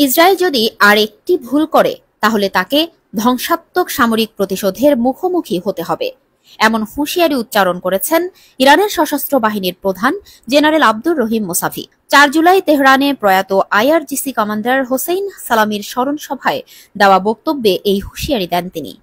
Israel যদি আর একটি ভুল করে তাহলে তাকে ধ্বংসাত্মক সামরিক প্রতিশোধের মুখোমুখি হতে হবে, এমন হুঁশিয়ারি উচ্চারণ করেছেন ইরানের সশস্ত্র বাহিনীর প্রধান জেনারেল আব্দুর রহিম মোসাভি। ৪ জুলাই তেহরানে প্রয়াত আইআরজিসি কমান্ডার হোসেইন সালামির স্মরণ সভায় দেওয়া বক্তব্যে এই হুঁশিয়ারি দেন তিনি।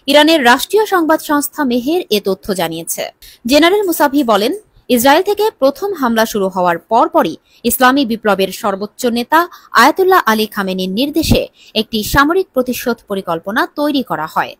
ইরানের রাষ্ট্রীয় সংবাদ সংস্থা মেহের এ তথ্য জানিয়েছে। জেনারেল মুসাভি বলেন, ইসরায়েল থেকে প্রথম হামলা শুরু হওয়ার পরপরই ইসলামী বিপ্লবের সর্বোচ্চ নেতা আয়াতুল্লাহ আলী খামেনির নির্দেশে একটি সামরিক প্রতিশোধ পরিকল্পনা তৈরি করা হয়।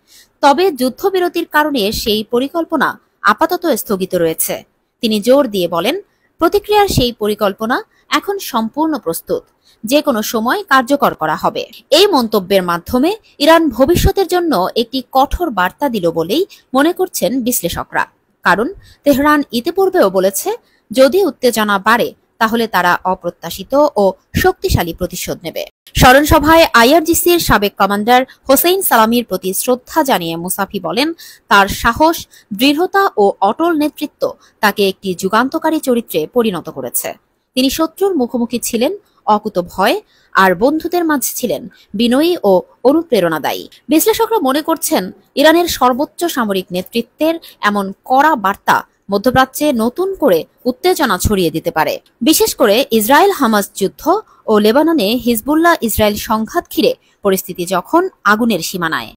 তবে যুদ্ধবিরতির কারণে সেই পরিকল্পনা আপাতত স্থগিত রয়েছে। তিনি জোর দিয়ে বলেন, প্রতিক্রিয়ার সেই পরিকল্পনা এখন সম্পূর্ণ প্রস্তুত, যে কোনো সময় কার্যকর করা হবে। এই মন্তব্যের মাধ্যমে ইরান ভবিষ্যতের জন্য একটি কঠোর বার্তা দিল বলেই মনে করছেন বিশ্লেষকরা। কারণ তেহরান ইতিপূর্বেও বলেছে, যদি উত্তেজনা বাড়ে তাহলে তারা অপ্রত্যাশিত ও শক্তিশালী প্রতিশোধ নেবে। স্মরণসভায় আইআরজিসির সাবেক কমান্ডার হোসেইন সালামির প্রতি শ্রদ্ধা জানিয়ে মুসাভি বলেন, তার সাহস, দৃঢ়তা ও অটল নেতৃত্ব তাকে একটি যুগান্তকারী চরিত্রে পরিণত করেছে। তিনি শত্রুর মুখোমুখি ছিলেন অকুতভয়, আর বন্ধুদের মাঝে ছিলেন বিনয়ী ও অনুপ্রেরণাদায়ী। বিশ্লেষকরা মনে করছেন, ইরানের সর্বোচ্চ সামরিক নেতৃত্বের এমন কড়া বার্তা মধ্যপ্রাচ্যে নতুন করে উত্তেজনা ছড়িয়ে দিতে পারে, বিশেষ করে ইসরায়েল হামাস যুদ্ধ ও লেবাননে হিজবুল্লাহ ইসরায়েল সংঘাত ঘিরে পরিস্থিতি যখন আগুনের সীমানায়।